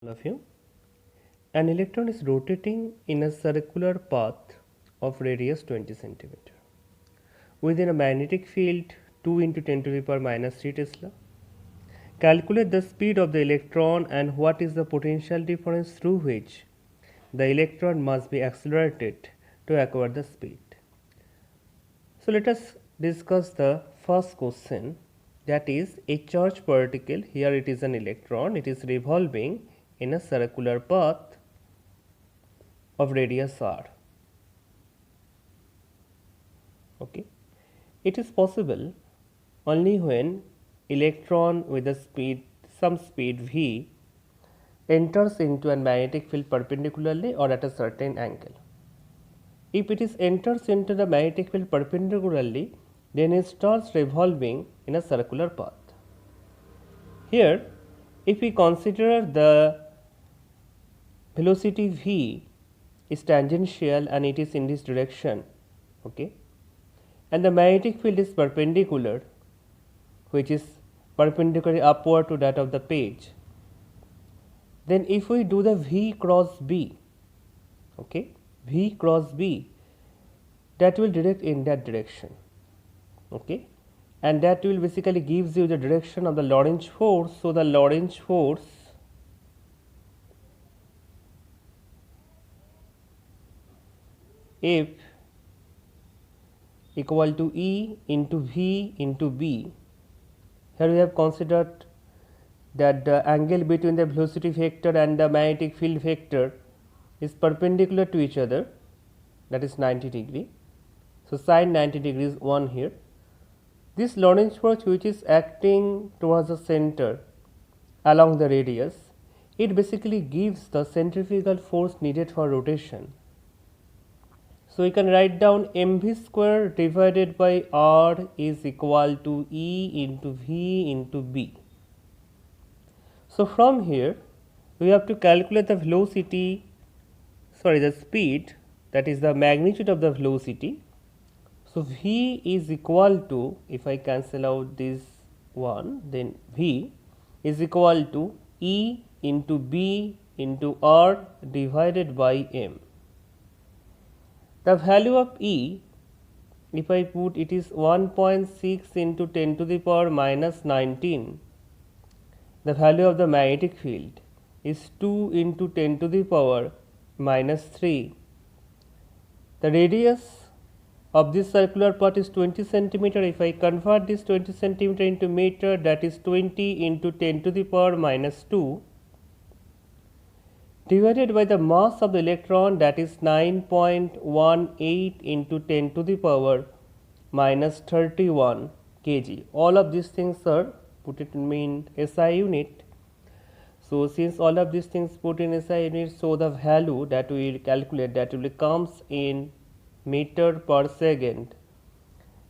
of you. An electron is rotating in a circular path of radius 20 centimeter within a magnetic field 2 into 10 to the power minus 3 Tesla. Calculate the speed of the electron and what is the potential difference through which the electron must be accelerated to acquire the speed. So let us discuss the first question, that is a charged particle. Here it is an electron, it is revolving in a circular path of radius r. Okay. It is possible only when electron with a speed, some speed v, enters into a magnetic field perpendicularly or at a certain angle. If it enters into the magnetic field perpendicularly, then it starts revolving in a circular path. Here, if we consider the velocity v is tangential and it is in this direction, okay, and the magnetic field is perpendicular, which is perpendicularly upward to that of the page, then if we do the v cross b, okay, v cross b, that will direct in that direction, okay, and that will basically gives you the direction of the Lorentz force. So the Lorentz force F equal to E into V into B. Here we have considered that the angle between the velocity vector and the magnetic field vector is perpendicular to each other, that is 90 degree. So sin 90 degree is 1 here. This Lorentz force, which is acting towards the center along the radius, it basically gives the centrifugal force needed for rotation. So we can write down mv square divided by r is equal to E into V into B. So from here we have to calculate the velocity, the speed, that is the magnitude of the velocity. So V is equal to, if I cancel out this one, then V is equal to E into B into R divided by M. The value of E, if I put, it is 1.6 into 10 to the power minus 19. The value of the magnetic field is 2 into 10 to the power minus 3. The radius of this circular path is 20 centimeter. If I convert this 20 centimeter into meter, that is 20 into 10 to the power minus 2 divided by the mass of the electron, that is 9.18 into 10 to the power minus 31 kg. All of these things are put it in SI unit. So since all of these things put in SI unit, so the value that we will calculate, that will comes in meter per second,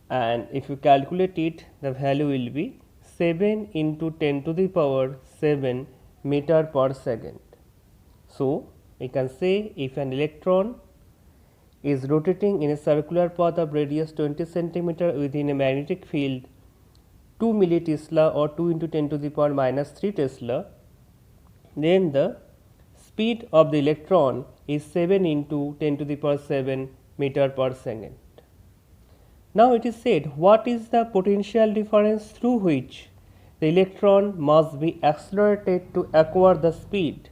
and if you calculate it, the value will be 7 into 10 to the power 7 meter per second. So we can say if an electron is rotating in a circular path of radius 20 centimeter within a magnetic field 2 millitesla or 2 into 10 to the power minus 3 Tesla, then the speed of the electron is 7 into 10 to the power 7 meter per second. Now it is said, what is the potential difference through which the electron must be accelerated to acquire the speed?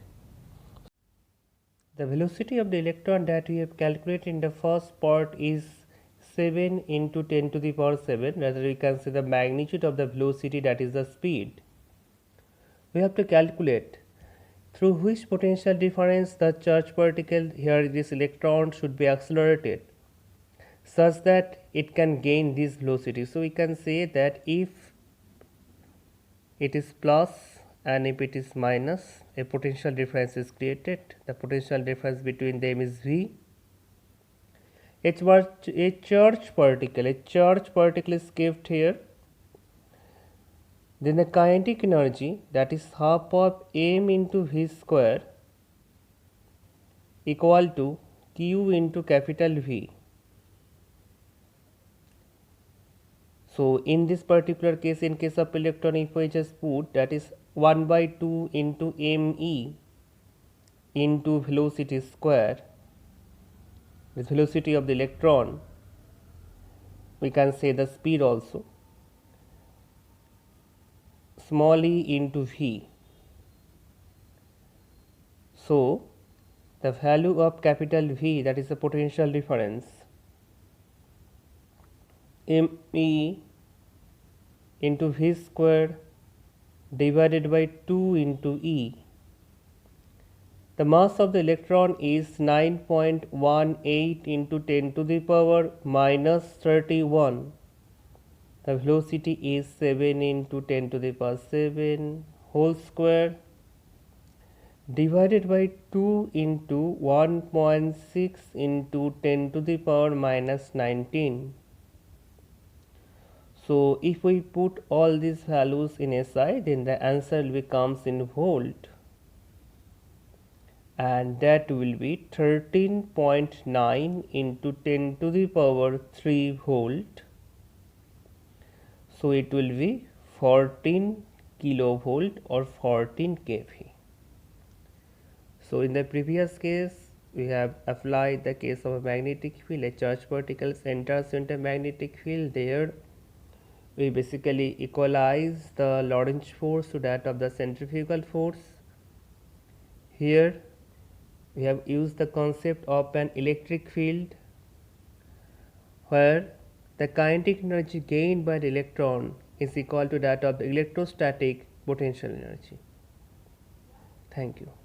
The velocity of the electron that we have calculated in the first part is 7 into 10 to the power 7, rather we can say the magnitude of the velocity, that is the speed. We have to calculate through which potential difference the charged particle, here this electron, should be accelerated such that it can gain this velocity. So we can say that if it is plus and if it is minus, a potential difference is created. The potential difference between them is V. A charged particle is kept here. Then the kinetic energy, that is half of m into v square equal to q into capital V. So in this particular case, in case of electron, if I just put, that is 1 by 2 into me into velocity square, this velocity of the electron, we can say the speed also, small e into v. So, the value of capital V, that is the potential difference, me into v square divided by 2 into e. The mass of the electron is 9.18 into 10 to the power minus 31. The velocity is 7 into 10 to the power 7 whole square divided by 2 into 1.6 into 10 to the power minus 19. So, if we put all these values in SI, then the answer will comes in volt, and that will be 13.9 into 10 to the power 3 volt. So, it will be 14 kilovolt or 14 kV. So, in the previous case, we have applied the case of a magnetic field. A charged particle enters into a magnetic field. There we basically equalize the Lorentz force to that of the centrifugal force. Here we have used the concept of an electric field, where the kinetic energy gained by the electron is equal to that of the electrostatic potential energy. Thank you.